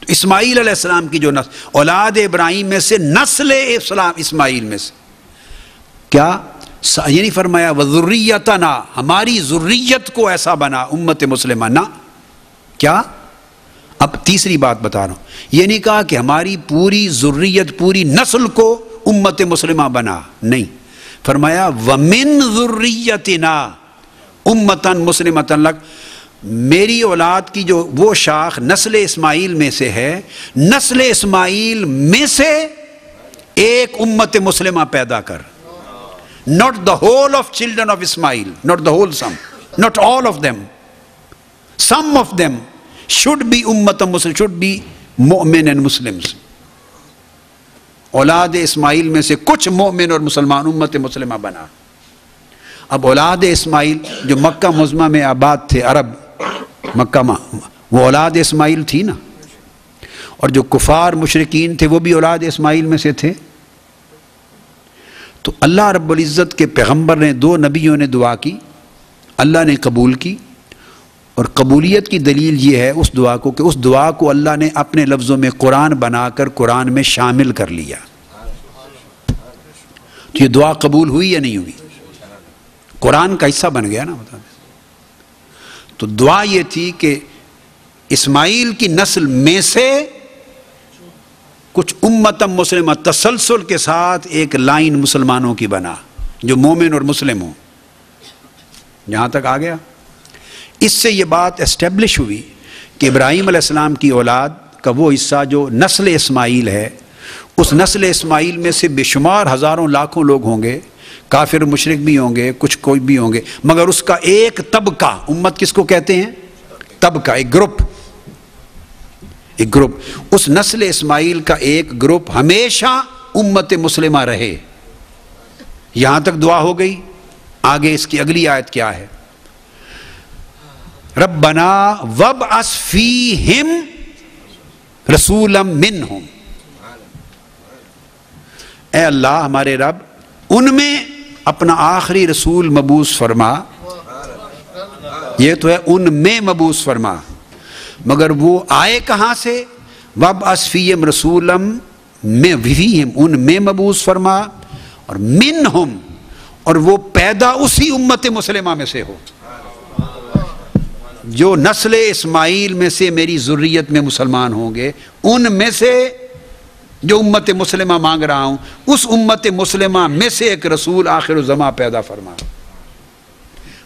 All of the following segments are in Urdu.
تو اسماعیل علیہ السلام کی جو نسل، اولاد ابراہیم میں سے نسل اسماعیل میں سے کیا یہ نہیں فرمایا وذریتنا، ہماری ذریت کو ایسا بنا امت مسلمہ، نہ کیا؟ اب تیسری بات بتا رہا ہوں، یہ نہیں کہا کہ ہماری پوری ذریت پوری نسل کو امت مسلمہ بنا، نہیں، فرمایا ومن ذریتنا امتن مسلمتن لک، میری اولاد کی جو وہ شاخ نسل اسماعیل میں سے ہے، نسل اسماعیل میں سے ایک امت مسلمہ پیدا کر. Not the whole of children of Ismail, not the whole some, not all of them. Some of them should be ummatan muslim, should be mu'min and Muslims. اولاد اسماعیل میں سے کچھ مومن اور مسلمان امت مسلمہ بنا. اب اولاد اسماعیل جو مکہ معظمہ میں آباد تھے، عرب مکہ میں، وہ اولاد اسماعیل تھی نا، اور جو کفار مشرکین تھے وہ بھی اولاد اسماعیل میں سے تھے. تو اللہ رب العزت کے پیغمبر نے، دو نبیوں نے دعا کی، اللہ نے قبول کی، اور قبولیت کی دلیل یہ ہے اس دعا کو کہ اس دعا کو اللہ نے اپنے لفظوں میں قرآن بنا کر قرآن میں شامل کر لیا. تو یہ دعا قبول ہوئی یا نہیں ہوئی؟ قرآن کا حصہ بن گیا نا. بتا دیں تو دعا یہ تھی کہ اسماعیل کی نسل میں سے کچھ امتم مسلمہ تسلسل کے ساتھ ایک لائن مسلمانوں کی بنا جو مومن اور مسلم ہوں. یہاں تک آ گیا. اس سے یہ بات اسٹیبلش ہوئی کہ ابراہیم علیہ السلام کی اولاد کا وہ حصہ جو نسل اسماعیل ہے، اس نسل اسماعیل میں سے بے شمار ہزاروں لاکھوں لوگ ہوں گے، کافر مشرک بھی ہوں گے، کچھ کوئی بھی ہوں گے، مگر اس کا ایک طبقہ، امت کس کو کہتے ہیں؟ طبقہ، ایک گروپ، اس نسل اسماعیل کا ایک گروپ ہمیشہ امت مسلمہ رہے. یہاں تک دعا ہو گئی. آگے اس کی اگلی آیت کیا ہے؟ ربنا وابعث فیہم رسولا منہم، اے اللہ ہمارے رب ان میں اپنا آخری رسول مبعوث فرما. یہ تو ہے ان میں مبعوث فرما، مگر وہ آئے کہاں سے؟ وابعث فیہم رسولا فیہم، ان میں مبعوث فرما، اور منہم، اور وہ پیدا اسی امت مسلمہ میں سے ہو جو نسل اسماعیل میں سے میری ذریت میں مسلمان ہوں گے، ان میں سے جو امت مسلمہ مانگ رہا ہوں، اس امت مسلمہ میں سے ایک رسول آخر الزمان پیدا فرما.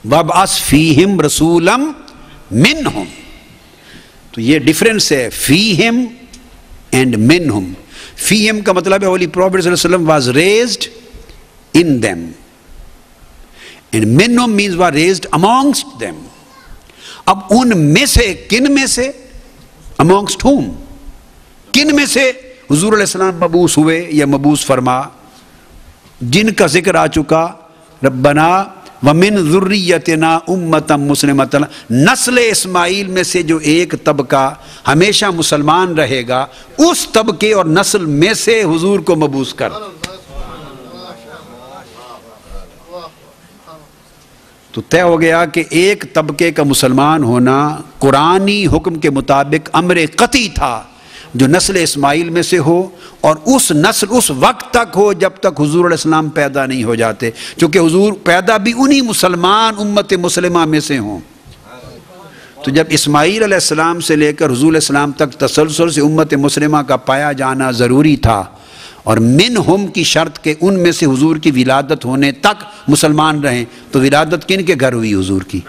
وابعث فیہم رسولا منہم، تو یہ ڈیفرنس ہے فیہم اینڈ منہم. فیہم کا مطلب ہے ہولی پروفیٹ صلی اللہ علیہ وسلم was raised in them, and منہم means was raised amongst them. اب ان میں سے، کن میں سے؟ amongst whom، کن میں سے حضور علیہ السلام مبعوث ہوئے یا مبعوث فرما؟ جن کا ذکر آ چکا، ربنا ومن ذریتنا امتا مسلمتا، نسل اسماعیل میں سے جو ایک طبقہ ہمیشہ مسلمان رہے گا، اس طبقے اور نسل میں سے حضور کو مبعوث کر. تو طے ہو گیا کہ ایک طبقے کا مسلمان ہونا قرآنی حکم کے مطابق امر قطعی تھا جو نسل اسماعیل میں سے ہو، اور اس نسل اس وقت تک ہو جب تک حضور علیہ السلام پیدا نہیں ہو جاتے، چونکہ حضور پیدا بھی انہی مسلمان امت مسلمہ میں سے ہوں. تو جب اسماعیل علیہ السلام سے لے کر حضور علیہ السلام تک تسلسل سے امت مسلمہ کا پایا جانا ضروری تھا، اور منہم کی شرط کہ ان میں سے حضور کی ولادت ہونے تک مسلمان رہیں. تو ولادت کن کے گھر ہوئی حضور کی؟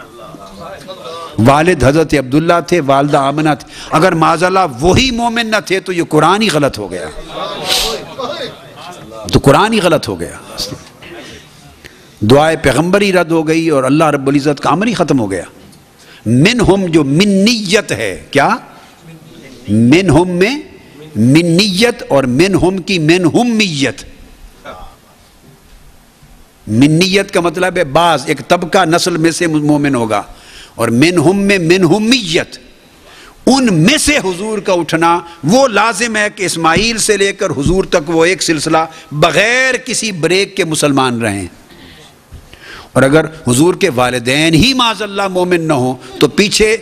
والد حضرت عبداللہ تھے، والدہ آمنہ تھے. اگر معاذ اللہ وہی مومن نہ تھے تو یہ قرآن ہی غلط ہو گیا، تو قرآن ہی غلط ہو گیا. دعائے پیغمبر ہی رد ہو گئی اور اللہ رب العزت کا امر ہی ختم ہو گیا. منہم جو منیت ہے، کیا؟ منہم میں منیت، اور منہم کی منہمیت. منیت کا مطلب ہے بعض، ایک طبقہ نسل میں سے مومن ہوگا، اور منہم میں منہمیت، ان میں سے حضور کا اٹھنا. وہ لازم ہے کہ اسماعیل سے لے کر حضور تک وہ ایک سلسلہ بغیر کسی بریک کے مسلمان رہیں. اور اگر حضور کے والدین ہی معاذ اللہ مومن نہ ہوں تو پیچھے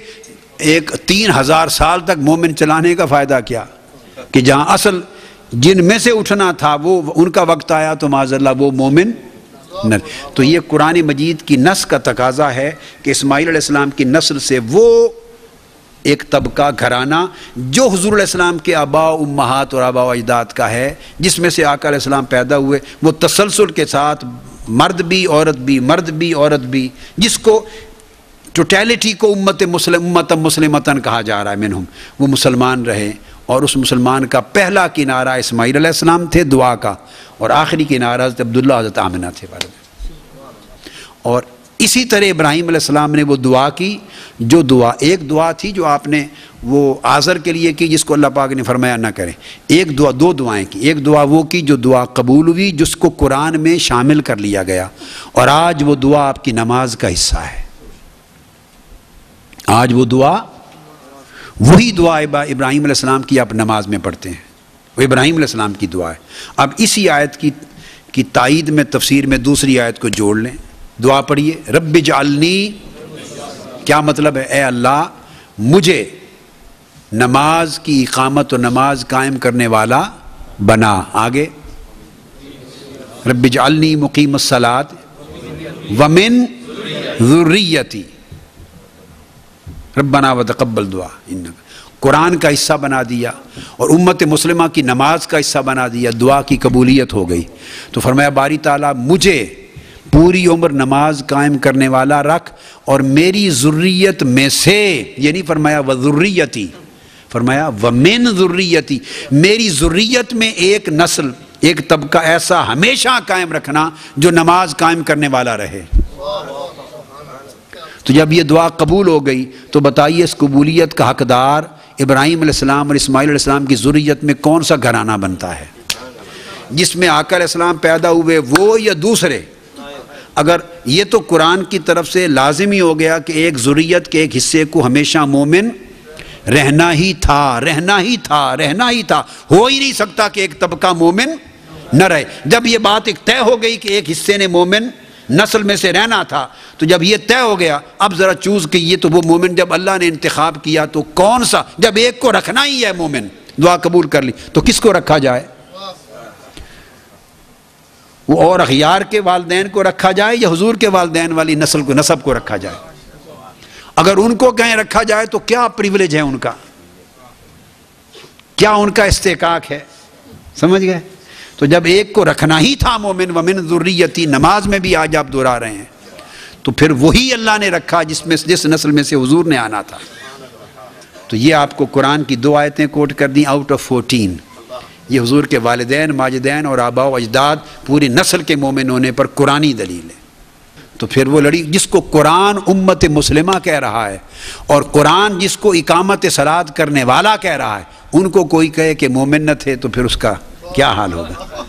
ایک 3000 سال تک مومن چلانے کا فائدہ کیا کہ جہاں اصل جن میں سے اٹھنا تھا وہ ان کا وقت آیا تو معاذ اللہ وہ مومن نہ. تو یہ قرآن مجید کی نس کا تقاضا ہے کہ اسماعیل علیہ السلام کی نسل سے وہ ایک طبقہ گھرانہ جو حضور علیہ السلام کے آباء و امہات اور آباء و اجداد کا ہے، جس میں سے آقا علیہ السلام پیدا ہوئے، وہ تسلسل کے ساتھ مرد بھی عورت بھی، مرد بھی عورت بھی، جس کو ٹوٹیلٹی کو امت مسلمتاً کہا جا رہا ہے منہم، وہ مسلمان رہے. اور اس مسلمان کا پہلا کنارہ اسماعیل علیہ السلام تھے دعا کا، اور آخری کنارہ حضرت عبداللہ حضرت آمنہ تھے والد. اور اسی طرح ابراہیم علیہ السلام نے وہ دعا کی، جو دعا ایک دعا تھی جو آپ نے وہ آزر کے لیے کی، جس کو اللہ پاک نے فرمایا نہ کریں. ایک دعا، دو دعائیں کی. ایک دعا وہ کی جو دعا قبول ہوئی، جس کو قرآن میں شامل کر لیا گیا، اور آج وہ دعا آپ کی نماز کا حصہ ہے. آج وہ دعا، وہی دعا ابراہیم علیہ السلام کی آپ نماز میں پڑھتے ہیں، وہ ابراہیم علیہ السلام کی دعا ہے. اب اسی آیت کی تائید میں تفسیر میں دوسری آیت کو جوڑ لیں. دعا پڑھیے، رب اجعلنی، کیا مطلب ہے؟ اے اللہ مجھے نماز کی اقامت و نماز قائم کرنے والا بنا. آگے رب اجعلنی مقیم الصلاۃ ومن ذریتی ربنا وتقبل دعا. قرآن کا حصہ بنا دیا اور امت مسلمہ کی نماز کا حصہ بنا دیا، دعا کی قبولیت ہو گئی. تو فرمایا باری تعالیٰ مجھے پوری عمر نماز قائم کرنے والا رکھ، اور میری ذریت میں سے، یہ نہیں فرمایا وذریتی، فرمایا ومن ذریتی، میری ذریت میں ایک نسل، ایک طبقہ ایسا ہمیشہ قائم رکھنا جو نماز قائم کرنے والا رہے. تو جب یہ دعا قبول ہو گئی تو بتائیے اس قبولیت کا حقدار ابراہیم علیہ السلام اور اسماعیل علیہ السلام کی ذریت میں کون سا گھرانہ بنتا ہے؟ جس میں آقا علیہ السلام پیدا ہوئے وہ یا دوسرے؟ اگر یہ تو قرآن کی طرف سے لازم ہی ہو گیا کہ ایک ذریت کے ایک حصے کو ہمیشہ مومن رہنا ہی تھا، رہنا ہی تھا، رہنا ہی تھا. ہو ہی نہیں سکتا کہ ایک طبقہ مومن نہ رہے. جب یہ بات ایک طے ہو گئی کہ ایک حصے نے مومن نسل میں سے رہنا تھا، تو جب یہ طے ہو گیا اب ذرا چوز کیجیے تو وہ مومن جب اللہ نے انتخاب کیا تو کون سا؟ جب ایک کو رکھنا ہی ہے مومن، دعا قبول کر لی تو کس کو رکھا جائے؟ وہ اور اخیار کے والدین کو رکھا جائے یا حضور کے والدین والی نسل کو، نسب کو رکھا جائے؟ اگر ان کو کہیں رکھا جائے تو کیا پریولیج ہے ان کا، کیا ان کا استحقاق ہے؟ سمجھ گئے؟ تو جب ایک کو رکھنا ہی تھا مومن، ومن ذریتی، نماز میں بھی آج آپ دہرا رہے ہیں، تو پھر وہی اللہ نے رکھا جس نسل میں سے حضور نے آنا تھا. تو یہ آپ کو قرآن کی 2 آیتیں کوٹ کر دیں آؤٹ آف 14. یہ حضور کے والدین، ماجدین اور آباء و اجداد پوری نسل کے مومن ہونے پر قرآنی دلیل ہے. تو پھر وہ لڑی جس کو قرآن امت مسلمہ کہہ رہا ہے، اور قرآن جس کو اقامت صلاۃ کرنے والا کہہ رہا ہے، ان کو کوئی کہے کہ مومن نہ تھے تو پھر اس کا کیا حال ہوگا؟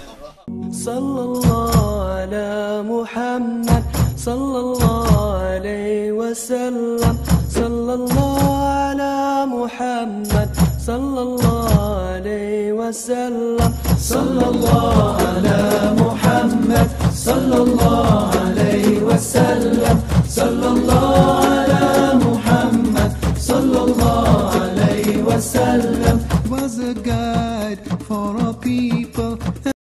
صلی اللہ علی محمد صلی اللہ علیہ وسلم، صلی اللہ علی محمد صلی اللہ علیہ وسلم، صلی اللہ علی محمد صلی اللہ علیہ وسلم، صلی اللہ علی محمد صلی اللہ علیہ وسلم.